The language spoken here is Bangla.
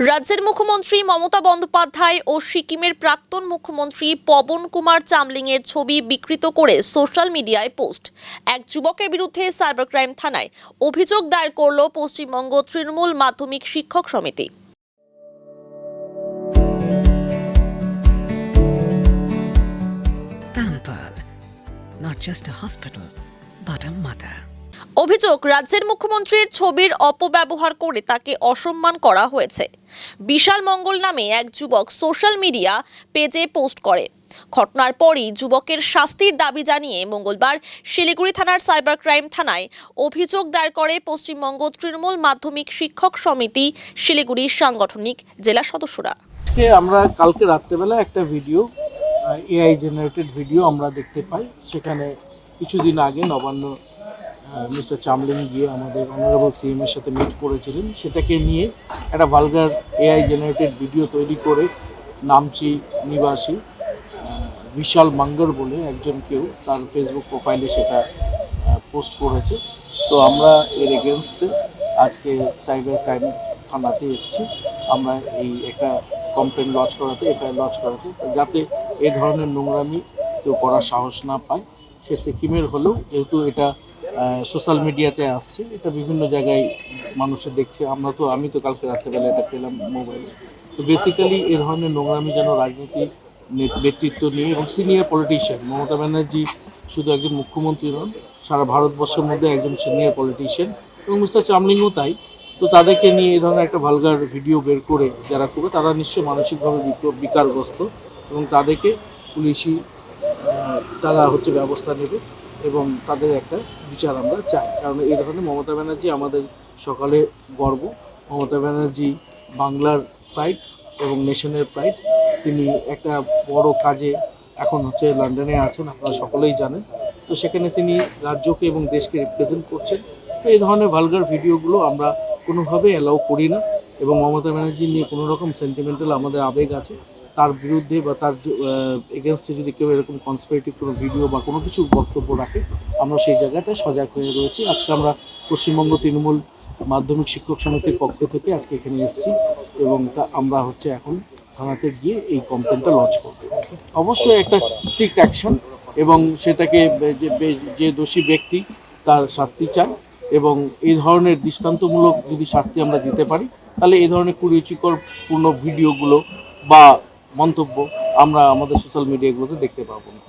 রাজ্যের মুখ্যমন্ত্রী মমতা বন্দ্যোপাধ্যায় ও সিকিমের প্রাক্তন মুখ্যমন্ত্রী পবন কুমার চামলিংয়ের ছবি বিকৃত করে সোশ্যাল মিডিয়ায় পোস্ট। এক যুবকের বিরুদ্ধে সাইবার ক্রাইম থানায় অভিযোগ দায়ের করল পশ্চিমবঙ্গ তৃণমূল মাধ্যমিক শিক্ষক সমিতি। Pampered, not just a hospital, but a mother. অভিযোগ, রাজ্যের মুখ্যমন্ত্রীর ছবির অপব্যবহার করে তাকে অসম্মান করা হয়েছে। বিশাল মঙ্গল নামে এক যুবক সোশ্যাল মিডিয়া পেজে পোস্ট করে। ঘটনার পরই যুবকের শাস্তির দাবি জানিয়ে মঙ্গলবার শিলিগুড়ি থানার সাইবার ক্রাইম থানায় অভিযোগ দায়ের করে পশ্চিমবঙ্গ তৃণমূল মাধ্যমিক শিক্ষক সমিতি শিলিগুড়ির সাংগঠনিক জেলা সদস্যরা। আমরা কালকে রাত্রেবেলা একটা ভিডিও, এআই জেনারেটেড ভিডিও আমরা দেখতে পাই। সেখানে কিছুদিন আগে নবান্ন মিস্টার চামলিং গিয়ে আমাদের অনারেবল সিএমের সাথে মিট করেছিলেন। সেটাকে নিয়ে একটা ভালগার এআই জেনারেটেড ভিডিও তৈরি করে নামচি নিবাসী বিশাল মাঙ্গর বলে একজন কেউ তার ফেসবুক প্রোফাইলে সেটা পোস্ট করেছে। তো আমরা এর এগেনস্টে আজকে সাইবার ক্রাইম থানাতে এসেছি। আমরা এই একটা কমপ্লেন লঞ্চ করাতে, এফআইআর লঞ্চ করাতে, যাতে এই ধরনের নোংরামি কেউ করার সাহস না পায়। সে সিকিমের হলেও, যেহেতু এটা সোশ্যাল মিডিয়াতে আসছে, এটা বিভিন্ন জায়গায় মানুষে দেখছে। আমি তো কালকে রাত্রেবেলা এটা পেলাম মোবাইলে। তো বেসিক্যালি এই ধরনের নোংরামি যেন রাজনীতি নেতৃত্ব নিয়ে এবং সিনিয়র পলিটিশিয়ান মমতা ব্যানার্জি শুধু একজন মুখ্যমন্ত্রী নন, সারা ভারতবর্ষের মধ্যে একজন সিনিয়র পলিটিশিয়ান, এবং মিস্টার চামলিংও তাই। তো তাদেরকে নিয়ে এই ধরনের একটা ভালগার ভিডিও বের করে যারা করবে তারা নিশ্চয়ই মানসিকভাবে বিকারগ্রস্ত, এবং তাদেরকে পুলিশি তারা ব্যবস্থা নেবে এবং তাদের একটা বিচার আমরা চাই। কারণ এই ধরনের মমতা ব্যানার্জি আমাদের সকালে গর্ব। মমতা ব্যানার্জি বাংলার প্রাইড এবং নেশনের প্রাইড। তিনি একটা বড় কাজে এখন লন্ডনে আছেন, আপনারা সকলেই জানেন। তো সেখানে তিনি রাজ্যকে এবং দেশকে রিপ্রেজেন্ট করছেন। তো এই ধরনের ভালগার ভিডিওগুলো আমরা কোনোভাবে অ্যালাউ করি না, এবং মমতা ব্যানার্জি নিয়ে কোনো রকম সেন্টিমেন্টাল আমাদের আবেগ আছে, তার বিরুদ্ধে বা তার এগেনস্টে যদি কেউ এরকম কনস্পিরেটিভ কোনো ভিডিও বা কোনো কিছু বক্তব্য রাখে, আমরা সেই জায়গাটা সজাগ হয়ে রয়েছি। আজকে আমরা পশ্চিমবঙ্গ তৃণমূল মাধ্যমিক শিক্ষক সমিতির পক্ষ থেকে আজকে এখানে এসেছি, এবং আমরা এখন থানাতে গিয়ে এই কমপ্লেনটা লঞ্চ করব। অবশ্যই একটা স্ট্রিক্ট অ্যাকশন, এবং সেটাকে যে দোষী ব্যক্তি তার শাস্তি চায়, এবং এই ধরনের দৃষ্টান্তমূলক যদি শাস্তি আমরা দিতে পারি, তাহলে এই ধরনের কুরুচিকরপূর্ণ ভিডিওগুলো বা মন্তব্য আমরা আমাদের সোশ্যাল মিডিয়াগুলোতে দেখতে পাবো না।